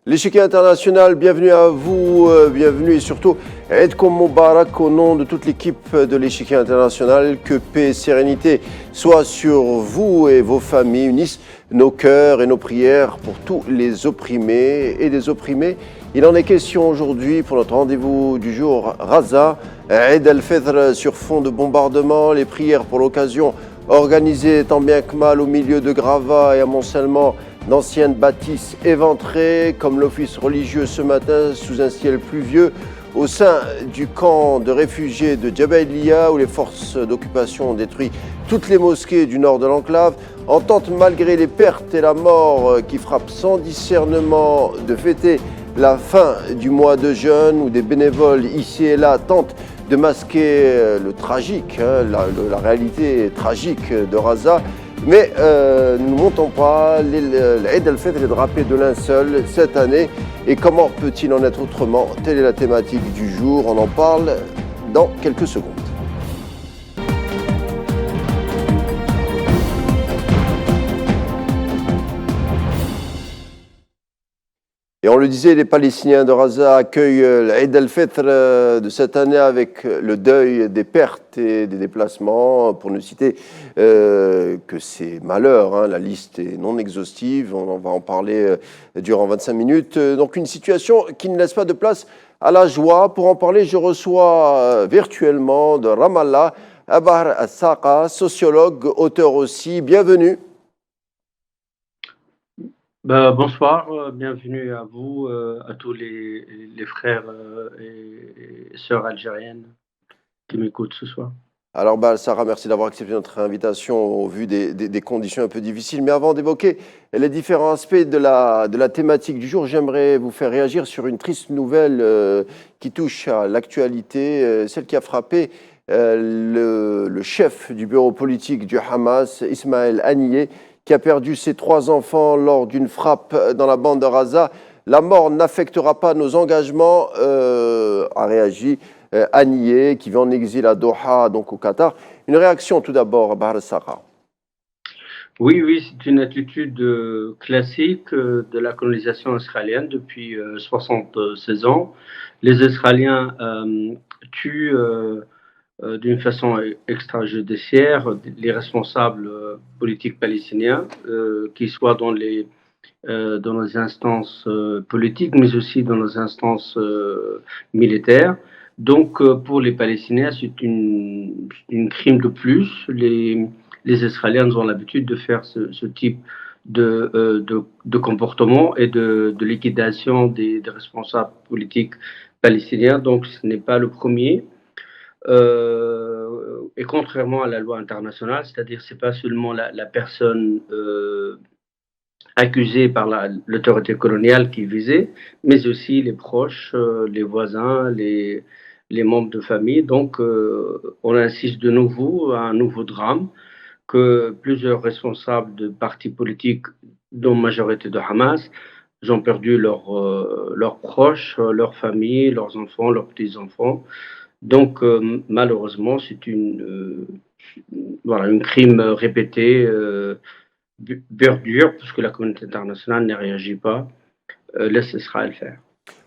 L'échiquier international, bienvenue à vous, bienvenue et surtout Eid Moubarak au nom de toute l'équipe de l'échiquier international. Que paix et sérénité soient sur vous et vos familles, unissent nos cœurs et nos prières pour tous les opprimés et des opprimés. Il en est question aujourd'hui pour notre rendez-vous du jour Raza, Eid al-Fitr sur fond de bombardement, les prières pour l'occasion organisées tant bien que mal au milieu de gravats et amoncellements d'anciennes bâtisses éventrées, comme l'office religieux ce matin sous un ciel pluvieux, au sein du camp de réfugiés de Jabalia, où les forces d'occupation ont détruit toutes les mosquées du nord de l'enclave, en tentent malgré les pertes et la mort qui frappent sans discernement de fêter la fin du mois de jeûne, où des bénévoles ici et là tentent de masquer le tragique, la réalité tragique de Raza. Mais nous ne montons pas, l'Eid al-Fitr est drapé de linceul cette année. Et comment peut-il en être autrement? Telle est la thématique du jour, on en parle dans quelques secondes. Et on le disait, les Palestiniens de Raza accueillent l'Eid al-Fitr de cette année avec le deuil des pertes et des déplacements, pour ne citer que ces malheurs. La liste est non exhaustive, on va en parler durant 25 minutes. Donc une situation qui ne laisse pas de place à la joie. Pour en parler, je reçois virtuellement de Ramallah Abahar As-Saqa, sociologue, auteur aussi. Bienvenue. Bonsoir, bienvenue à vous, à tous les frères et sœurs algériennes qui m'écoutent ce soir. Alors, Sarah, merci d'avoir accepté notre invitation au vu des conditions un peu difficiles. Mais avant d'évoquer les différents aspects de la thématique du jour, j'aimerais vous faire réagir sur une triste nouvelle qui touche à l'actualité, celle qui a frappé le chef du bureau politique du Hamas, Ismaël Haniyeh, qui a perdu ses 3 enfants lors d'une frappe dans la bande de Raza. La mort n'affectera pas nos engagements, a réagi Haniyeh, qui vit en exil à Doha, donc au Qatar. Une réaction tout d'abord, Bahar As-Saqa. Oui, c'est une attitude classique de la colonisation israélienne depuis 76 ans. Les Israéliens tuent d'une façon extrajudiciaire les responsables politiques palestiniens, qui soient dans les instances politiques, mais aussi dans les instances militaires. Donc, pour les Palestiniens, c'est une crime de plus. Les Israéliens ont l'habitude de faire ce type de comportement et de liquidation des responsables politiques palestiniens. Donc, ce n'est pas le premier. Et contrairement à la loi internationale, c'est-à-dire c'est pas seulement la personne accusée par l'autorité coloniale qui est visée, mais aussi les proches, les voisins, les membres de famille. Donc on insiste de nouveau à un nouveau drame que plusieurs responsables de partis politiques, dont majorité de Hamas, ont perdu leurs proches, leurs familles, leurs enfants, leurs petits-enfants. Donc, malheureusement, c'est voilà, une crime répétée, dur, puisque la communauté internationale ne réagit pas. Laisse Israël faire.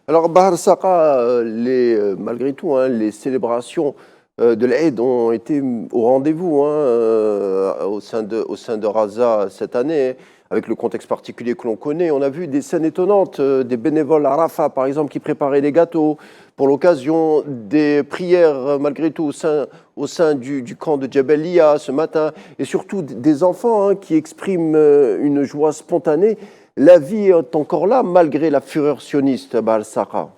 Alors, Bahar As-Saqa, malgré tout, les célébrations de l'Aïd ont été au rendez-vous au sein de Raza cette année, avec le contexte particulier que l'on connaît. On a vu des scènes étonnantes, des bénévoles à Rafah, par exemple, qui préparaient des gâteaux pour l'occasion, des prières, malgré tout, au sein du camp de Jabalia ce matin, et surtout des enfants qui expriment une joie spontanée. La vie est encore là, malgré la fureur sioniste, Bahar As-Saqa.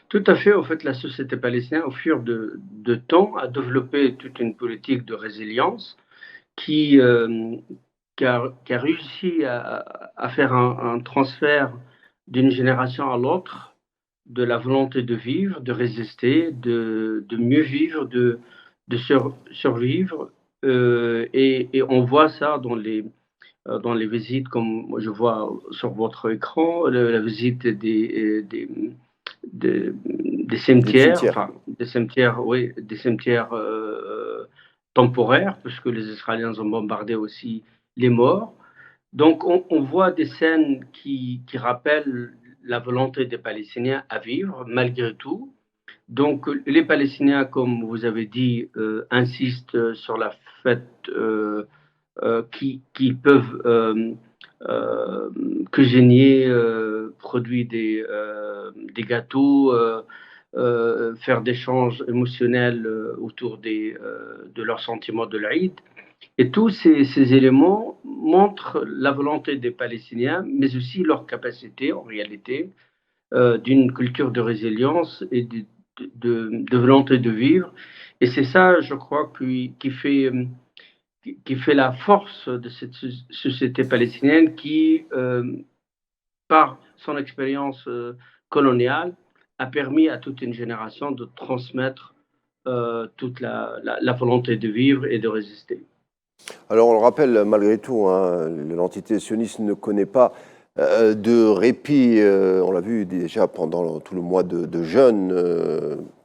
Tout à fait. En fait, la société palestinienne, au fur de temps, a développé toute une politique de résilience qui, qui a réussi à faire un transfert d'une génération à l'autre de la volonté de vivre, de résister, de mieux vivre, de survivre. Et on voit ça dans les visites, comme je vois sur votre écran, la visite des cimetières, enfin des cimetières, oui, des cimetières temporaire, puisque les Israéliens ont bombardé aussi les morts. Donc on voit des scènes qui rappellent la volonté des Palestiniens à vivre malgré tout. Donc les Palestiniens, comme vous avez dit, insistent sur la fête qui peuvent cuisiner, produire des gâteaux, faire des échanges émotionnels autour de leurs sentiments de l'Aïd. Et tous ces éléments montrent la volonté des Palestiniens, mais aussi leur capacité, en réalité, d'une culture de résilience et de volonté de vivre. Et c'est ça, je crois, qui fait la force de cette société palestinienne qui, par son expérience coloniale, a permis à toute une génération de transmettre toute la volonté de vivre et de résister. Alors on le rappelle malgré tout, hein, l'entité sioniste ne connaît pas de répit. On l'a vu déjà pendant tout le mois de jeûne.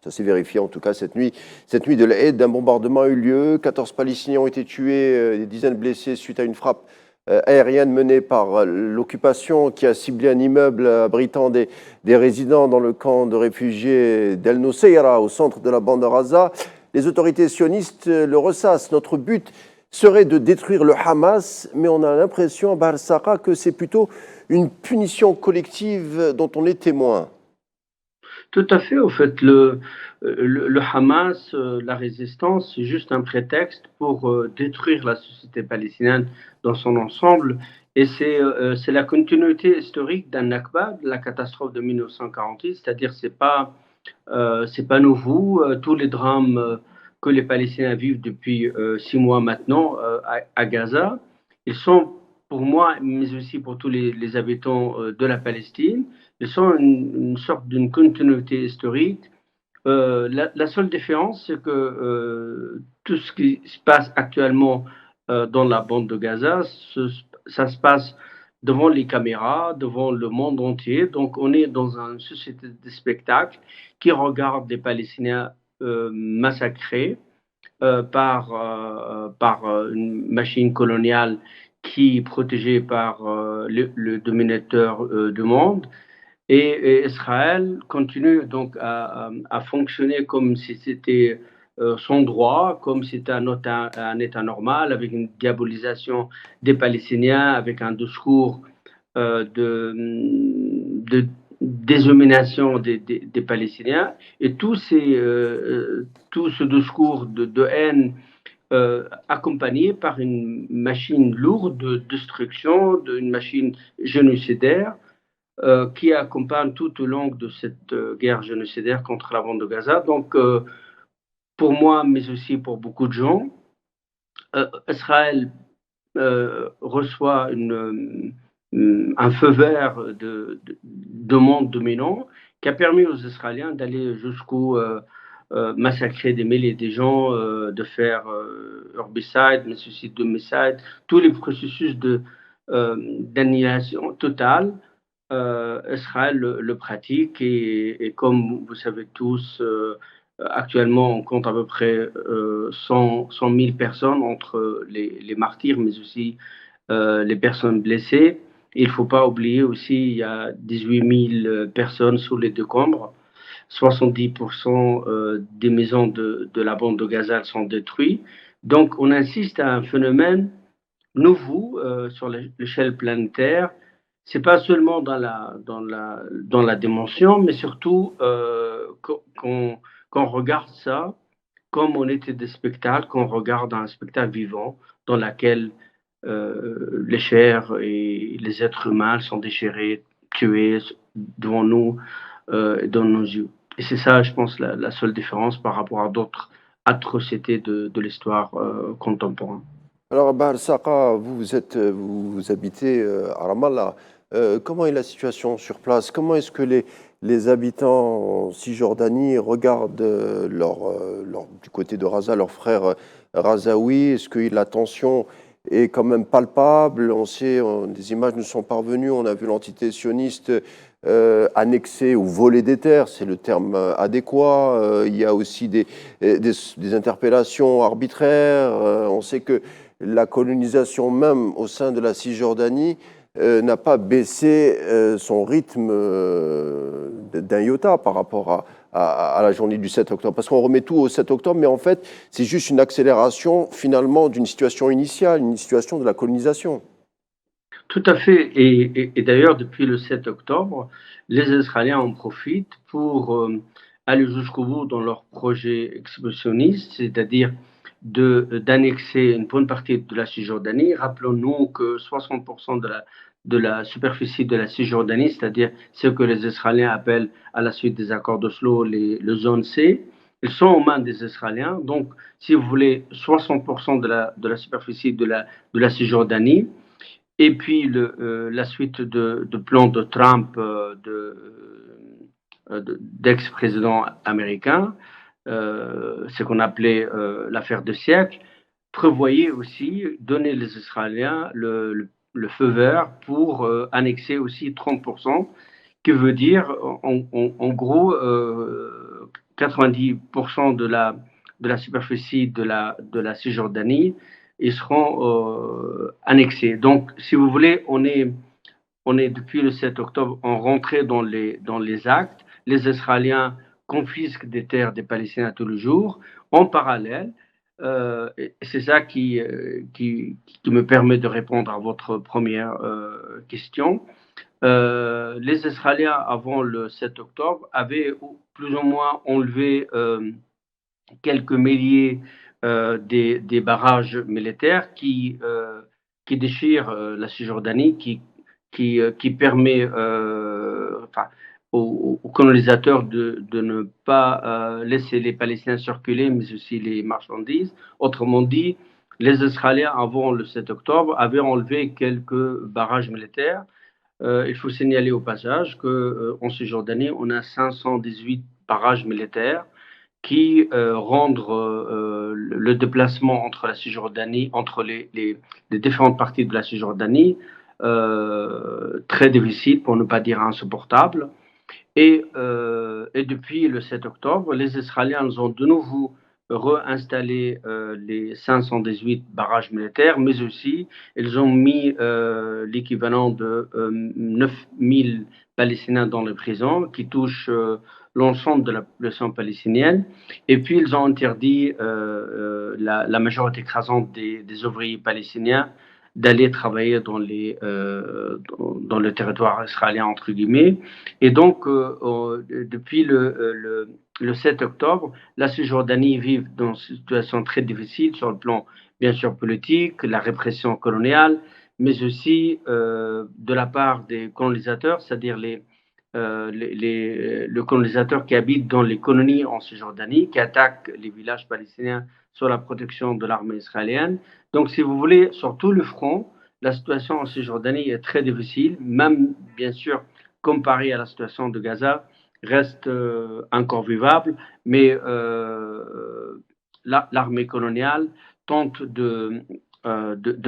Ça s'est vérifié en tout cas cette nuit. Cette nuit de l'Aïd, un bombardement a eu lieu. 14 Palestiniens ont été tués, des dizaines blessés suite à une frappe aérienne menée par l'occupation qui a ciblé un immeuble abritant des résidents dans le camp de réfugiés d'El Nusayra au centre de la bande de Gaza. Les autorités sionistes le ressassent. Notre but serait de détruire le Hamas, mais on a l'impression à Bahr Saqa que c'est plutôt une punition collective dont on est témoin. Tout à fait. Au fait, le Hamas, la résistance, c'est juste un prétexte pour détruire la société palestinienne dans son ensemble. Et c'est la continuité historique d'un Nakba, de la catastrophe de 1948, c'est-à-dire c'est pas nouveau. Tous les drames que les Palestiniens vivent depuis 6 mois maintenant à Gaza, ils sont pour moi, mais aussi pour tous les habitants de la Palestine, ils sont une sorte d'une continuité historique. La seule différence, c'est que tout ce qui se passe actuellement dans la bande de Gaza, ça se passe devant les caméras, devant le monde entier. Donc, on est dans une société de spectacle qui regarde des Palestiniens massacrés par une machine coloniale qui est protégée par le dominateur du monde. Et Israël continue donc à fonctionner comme si c'était son droit, comme si c'était un État normal, avec une diabolisation des Palestiniens, avec un discours de déshumanisation des Palestiniens. Et tout ce discours de haine accompagné par une machine lourde de destruction, une machine génocidaire qui accompagne tout au long de cette guerre génocidaire contre la bande de Gaza. Donc, pour moi, mais aussi pour beaucoup de gens, Israël reçoit un feu vert de monde dominant qui a permis aux Israéliens d'aller jusqu'au massacrer des milliers de gens, de faire herbicide, mais aussi domicide, tous les processus d'annihilation totale. Israël le pratique et comme vous savez tous, actuellement on compte à peu près 100 000 personnes entre les martyrs, mais aussi les personnes blessées. Il ne faut pas oublier aussi, il y a 18 000 personnes sous les décombres. 70% des maisons de la bande de Gaza sont détruites. Donc, on insiste à un phénomène nouveau sur l'échelle planétaire. C'est pas seulement dans la dimension, mais surtout qu'on regarde ça comme on était des spectacles, qu'on regarde un spectacle vivant dans lequel les chairs et les êtres humains sont déchirés, tués devant nous, dans nos yeux. Et c'est ça, je pense, la seule différence par rapport à d'autres atrocités de l'histoire contemporaine. Alors, Bahr Saqa, vous habitez à Ramallah. Comment est la situation sur place? Comment est-ce que les habitants en Cisjordanie regardent du côté de Raza, leurs frères Razaoui? Est-ce que la tension est quand même palpable. On sait, des images nous sont parvenues, on a vu l'entité sioniste annexer ou voler des terres, c'est le terme adéquat. Il y a aussi des interpellations arbitraires. On sait que la colonisation même au sein de la Cisjordanie n'a pas baissé son rythme d'un iota par rapport à la journée du 7 octobre. Parce qu'on remet tout au 7 octobre, mais en fait, c'est juste une accélération finalement d'une situation initiale, une situation de la colonisation. Tout à fait. Et d'ailleurs, depuis le 7 octobre, les Israéliens en profitent pour aller jusqu'au bout dans leur projet expansionniste, c'est-à-dire d'annexer une bonne partie de la Cisjordanie. Rappelons-nous que 60% de la superficie de la Cisjordanie, c'est-à-dire ce que les Israéliens appellent à la suite des accords d'Oslo le zone C, ils sont aux mains des Israéliens. Donc, si vous voulez, 60% de la superficie de la Cisjordanie. Et puis la suite de plan de Trump, d'ex-président américain, ce qu'on appelait l'affaire de siècle, prévoyait aussi donner les Israéliens le feu vert pour annexer aussi 30%, qui veut dire en gros 90% de la superficie de la Cisjordanie, ils seront annexés. Donc, si vous voulez, on est depuis le 7 octobre en rentrée dans les actes. Les Israéliens confisquent des terres des Palestiniens tous les jours. En parallèle, c'est ça qui me permet de répondre à votre première question. Les Israéliens, avant le 7 octobre, avaient plus ou moins enlevé quelques milliers des barrages militaires qui déchirent la Cisjordanie, qui permet enfin, aux colonisateurs de ne pas laisser les Palestiniens circuler, mais aussi les marchandises. Autrement dit, les Israéliens, avant le 7 octobre, avaient enlevé quelques barrages militaires. Il faut signaler au passage qu'en Cisjordanie, on a 518 barrages militaires qui rendent le déplacement entre la Cisjordanie, entre les différentes parties de la Cisjordanie, très difficile, pour ne pas dire insupportable. Et depuis le 7 octobre, les Israéliens ont de nouveau réinstallé les 518 barrages militaires, mais aussi ils ont mis l'équivalent de 9000 Palestiniens dans les prisons, qui touchent l'ensemble de la population palestinienne. Et puis ils ont interdit la majorité écrasante des ouvriers palestiniens d'aller travailler dans le territoire israélien, entre guillemets. Et donc, depuis le 7 octobre, la Cisjordanie vit dans une situation très difficile sur le plan, bien sûr, politique, la répression coloniale, mais aussi de la part des colonisateurs, c'est-à-dire le colonisateur qui habite dans les colonies en Cisjordanie, qui attaque les villages palestiniens sur la protection de l'armée israélienne. Donc, si vous voulez, sur tout le front, la situation en Cisjordanie est très difficile, même, bien sûr, comparée à la situation de Gaza, reste encore vivable, mais l'armée coloniale tente de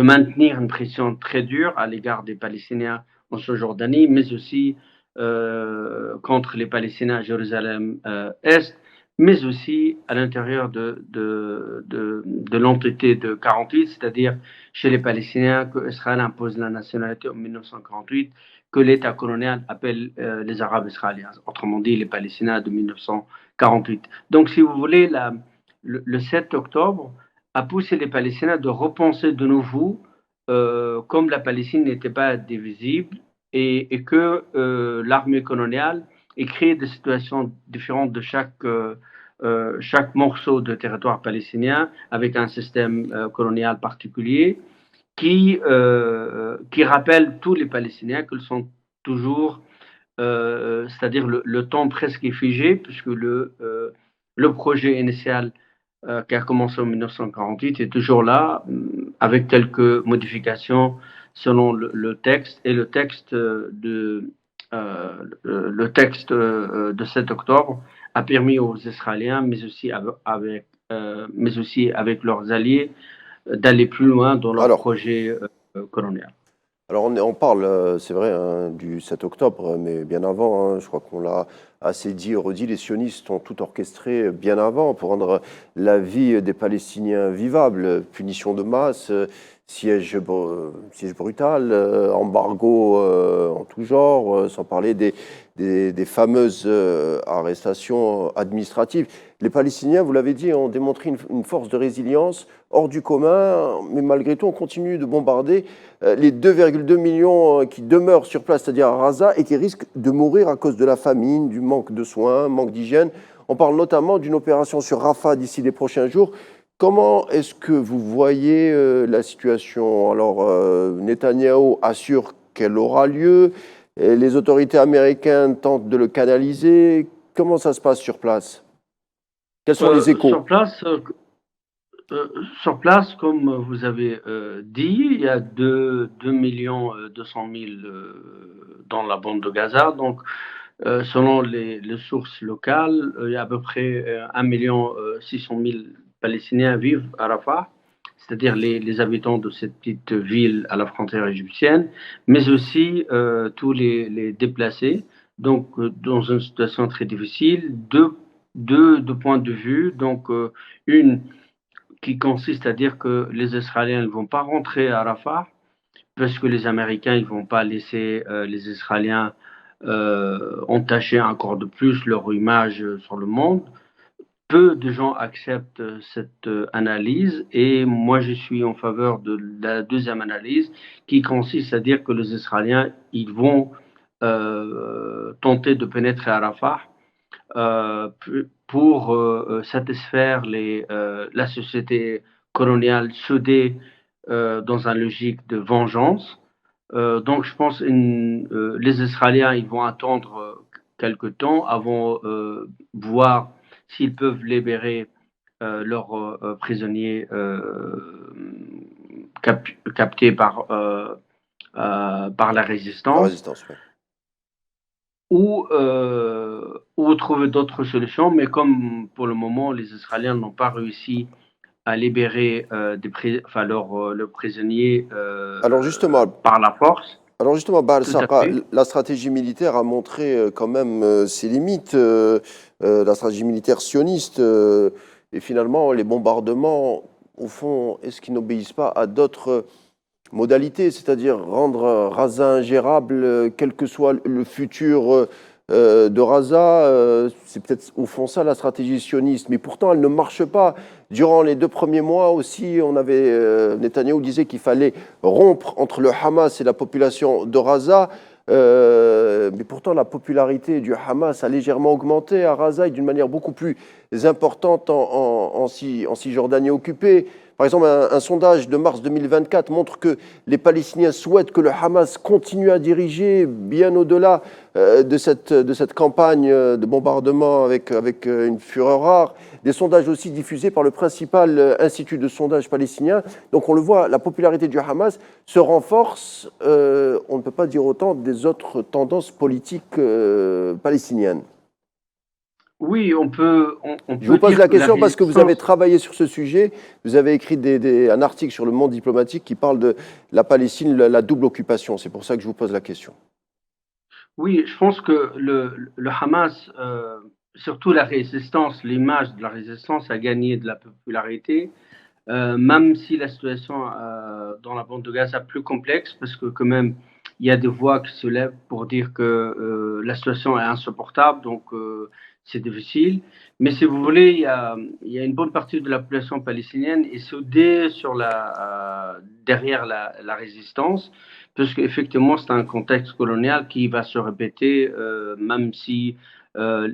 maintenir une pression très dure à l'égard des Palestiniens en Cisjordanie, mais aussi contre les Palestiniens à Jérusalem-Est, mais aussi à l'intérieur de l'entité de 48, c'est-à-dire chez les Palestiniens que Israël impose la nationalité en 1948, que l'État colonial appelle les Arabes israéliens, autrement dit les Palestiniens de 1948. Donc, si vous voulez, le 7 octobre a poussé les Palestiniens de repenser de nouveau, comme la Palestine n'était pas divisible, et que l'armée coloniale ait créé des situations différentes de chaque morceau de territoire palestinien, avec un système colonial particulier, qui rappelle tous les Palestiniens qu'ils sont toujours, c'est-à-dire le temps presque est figé, puisque le projet initial qui a commencé en 1948 est toujours là, avec quelques modifications selon le texte. Et le texte de 7 octobre a permis aux Israéliens, mais aussi avec leurs alliés, d'aller plus loin dans leur Alors, projet colonial. Alors on parle, c'est vrai, hein, du 7 octobre, mais bien avant, hein, je crois qu'on l'a assez dit et redit, les sionistes ont tout orchestré bien avant pour rendre la vie des Palestiniens vivable. Punition de masse, siège brutal, embargo en tout genre, sans parler des fameuses arrestations administratives. Les Palestiniens, vous l'avez dit, ont démontré une force de résilience hors du commun, mais malgré tout, on continue de bombarder les 2,2 millions qui demeurent sur place, c'est-à-dire à Gaza, et qui risquent de mourir à cause de la famine, du manque de soins, manque d'hygiène. On parle notamment d'une opération sur Rafah d'ici les prochains jours. Comment est-ce que vous voyez la situation? Alors, Netanyahou assure qu'elle aura lieu, et les autorités américaines tentent de le canaliser. Comment ça se passe sur place? Quels sont les Euh, échos? sur place, euh, Sur place, comme vous avez dit, il y a 2 millions 200 000 dans la bande de Gaza. Donc, selon les sources locales, il y a à peu près 1 million 600 000 Palestiniens vivent à Rafah, c'est-à-dire les habitants de cette petite ville à la frontière égyptienne, mais aussi tous les déplacés, donc dans une situation très difficile. Deux points de vue. Donc, une qui consiste à dire que les Israéliens ne vont pas rentrer à Rafah parce que les Américains ne vont pas laisser les Israéliens entacher encore de plus leur image sur le monde. Peu de gens acceptent cette analyse et moi je suis en faveur de la deuxième analyse qui consiste à dire que les Israéliens ils vont tenter de pénétrer à Rafah euh, pour satisfaire la société coloniale soudée dans une logique de vengeance. Donc, je pense que les Israéliens ils vont attendre quelque temps avant voir s'ils peuvent libérer leurs prisonniers captés par la La résistance résistance, oui. ou trouver d'autres solutions. Mais comme pour le moment, les Israéliens n'ont pas réussi à libérer leurs prisonniers Alors justement, par la force, Alors justement, Baal tout à Sarqa, fait. la stratégie militaire a montré quand même ses limites, la stratégie militaire sioniste, et finalement les bombardements, au fond, est-ce qu'ils n'obéissent pas à d'autres modalités, c'est-à-dire rendre Raza ingérable, quel que soit le futur de Raza, c'est peut-être au fond ça la stratégie sioniste, mais pourtant elle ne marche pas. Durant les 2 premiers mois aussi, Netanyahou disait qu'il fallait rompre entre le Hamas et la population de Raza, mais pourtant la popularité du Hamas a légèrement augmenté à Raza et d'une manière beaucoup plus importante en Cisjordanie occupée. Par exemple, un sondage de mars 2024 montre que les Palestiniens souhaitent que le Hamas continue à diriger bien au-delà de cette campagne de bombardement avec une fureur rare. Des sondages aussi diffusés par le principal institut de sondage palestinien. Donc on le voit, la popularité du Hamas se renforce, on ne peut pas dire autant des autres tendances politiques palestiniennes. Oui, on Je vous peut pose dire la que la question parce que vous avez résistance, travaillé sur ce sujet, vous avez écrit un article sur le monde diplomatique qui parle de la Palestine, la double occupation. C'est pour ça que je vous pose la question. oui, je pense que le Hamas, surtout la résistance, l'image de la résistance a gagné de la popularité. Même si la situation dans la bande de Gaza est plus complexe, parce que quand même, il y a des voix qui se lèvent pour dire que la situation est insupportable, donc c'est difficile. Mais si vous voulez, il y a une bonne partie de la population palestinienne est soudée derrière la résistance, parce qu'effectivement, c'est un contexte colonial qui va se répéter, même si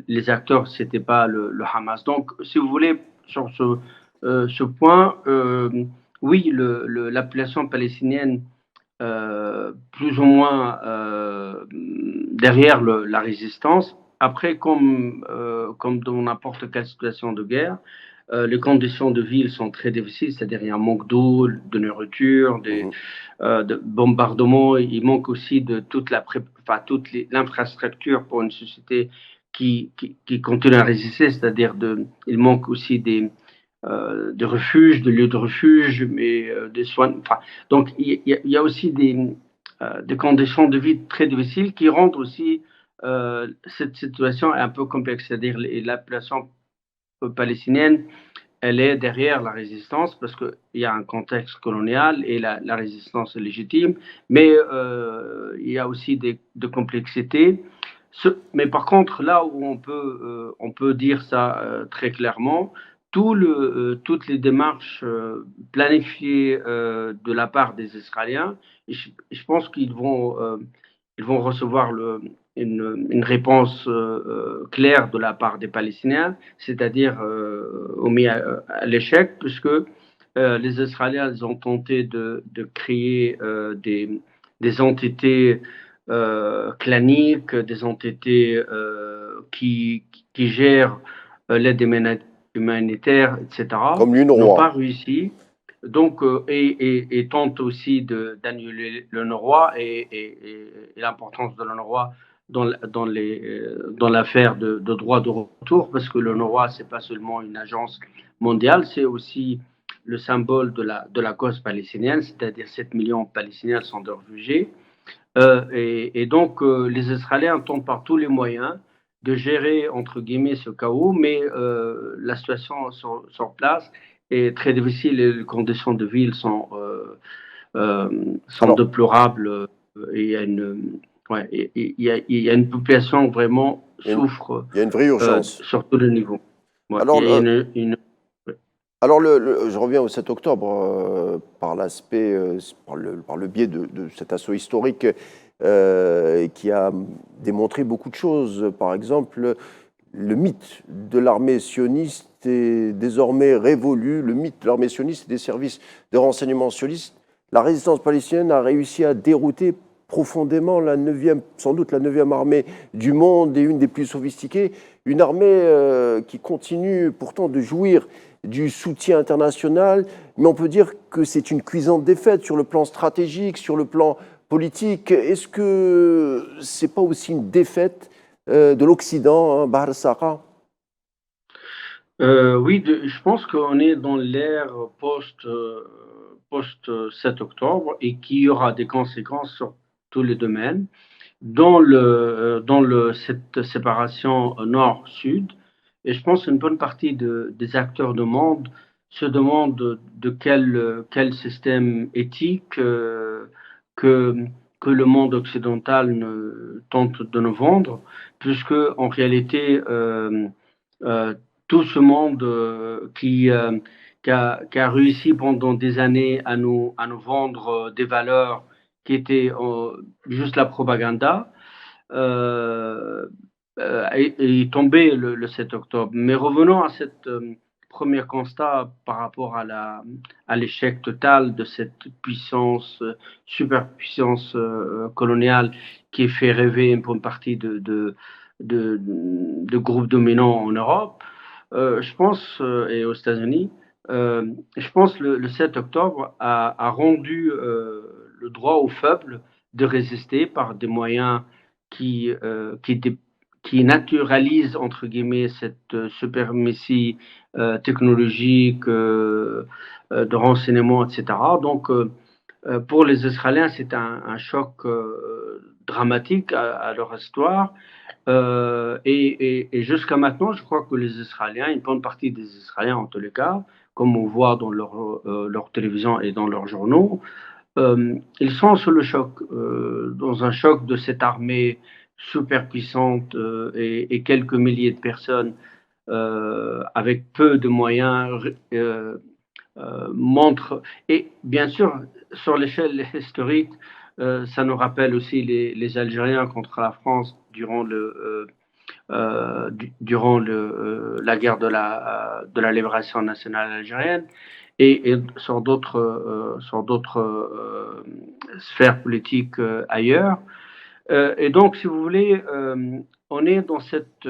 les acteurs, c'était pas le Hamas. Donc, si vous voulez, sur ce point, oui, l'appellation palestinienne, plus ou moins derrière la résistance. Après, comme dans n'importe quelle situation de guerre, les conditions de vie sont très difficiles, c'est-à-dire il y a un manque d'eau, de nourriture, Mhm. de bombardements. Il manque aussi de toute l'infrastructure pour une société qui continue à résister, c'est-à-dire il manque aussi des refuges, des lieux de refuge, mais des soins. Enfin, donc il y a aussi des conditions de vie très difficiles qui rendent aussi cette situation un peu complexe. C'est-à-dire la population palestinienne, elle est derrière la résistance parce qu'il y a un contexte colonial et la résistance est légitime, mais il y a aussi de complexités. Mais par contre, là où on peut dire ça très clairement, toutes les démarches planifiées de la part des Israéliens, je pense ils vont recevoir une réponse claire de la part des Palestiniens, c'est-à-dire mis à l'échec, puisque les Israéliens ils ont tenté de créer des entités claniques, des entités qui gèrent l'aide humanitaire, etc., Comme n'ont pas l'UNRWA. réussi. Donc, et tente aussi d'annuler l'UNRWA et l'importance de l'UNRWA dans l'affaire de droit de retour, parce que l'UNRWA, ce n'est pas seulement une agence mondiale, c'est aussi le symbole de la cause palestinienne, c'est-à-dire 7 millions de Palestiniens sont des réfugiés. Et donc, les Israéliens tentent par tous les moyens de gérer, entre guillemets, ce chaos, mais la situation sur place est très difficile et les conditions de vie sont Alors, déplorables. Et il y a ouais, il y a une population vraiment il y a une, souffre il y a une vraie urgence. sur tous les niveaux. Ouais, Alors, il y a alors je reviens au 7 octobre par l'aspect, par le biais de cet assaut historique qui a démontré beaucoup de choses. Par exemple, le mythe de l'armée sioniste est désormais révolu, le mythe de l'armée sioniste et des services de renseignement sionistes. La résistance palestinienne a réussi à dérouter profondément sans doute la 9e armée du monde et une des plus sophistiquées, une armée qui continue pourtant de jouir du soutien international, mais on peut dire que c'est une cuisante défaite sur le plan stratégique, sur le plan politique. Est-ce que c'est pas aussi une défaite de l'Occident, hein, Bahar Sarra? Oui, je pense qu'on est dans l'ère post 7 octobre et qu'il y aura des conséquences sur tous les domaines. Cette séparation nord-sud, et je pense qu'une bonne partie des acteurs du monde se demandent de quel système éthique que, que le monde occidental tente de nous vendre, puisque en réalité, euh, tout ce monde qui a réussi pendant des années à nous vendre des valeurs qui étaient juste la propagande, euh, est tombé le 7 octobre. Mais revenons à cette premier constat par rapport à l'échec total de cette puissance, superpuissance coloniale qui fait rêver une bonne partie de groupes dominants en Europe. Je pense, et aux États-Unis, je pense que le 7 octobre a rendu le droit aux peuples de résister par des moyens qui, euh, qui, qui naturalisent, entre guillemets, cette suprématie technologique, de renseignement, etc. Donc, pour les Israéliens, c'est un choc dramatique à leur histoire. Et jusqu'à maintenant, je crois que les Israéliens, une bonne partie des Israéliens en tous les cas, comme on voit dans leur télévision et dans leurs journaux, ils sont sous le choc, dans un choc de cette armée super puissante et quelques milliers de personnes avec peu de moyens montrent. Et bien sûr, sur l'échelle historique, ça nous rappelle aussi les Algériens contre la France la guerre de la libération nationale algérienne et sur d'autres sphères politiques ailleurs. Et donc, si vous voulez, on est dans cette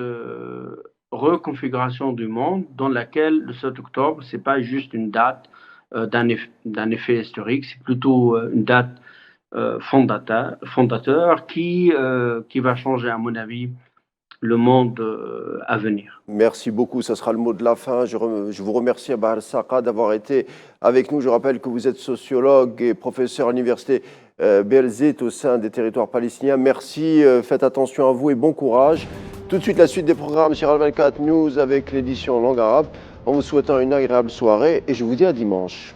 reconfiguration du monde dans laquelle le 7 octobre, c'est pas juste une date d'un effet historique, c'est plutôt une date fondateur qui va changer, à mon avis, le monde à venir. Merci beaucoup, ça sera le mot de la fin. Je vous remercie, Bahar Saqa, d'avoir été avec nous. Je rappelle que vous êtes sociologue et professeur à l'université Bielzit au sein des territoires palestiniens. Merci, faites attention à vous et bon courage. Tout de suite, la suite des programmes sur Al24 News avec l'édition en langue arabe. En vous souhaitant une agréable soirée et je vous dis à dimanche.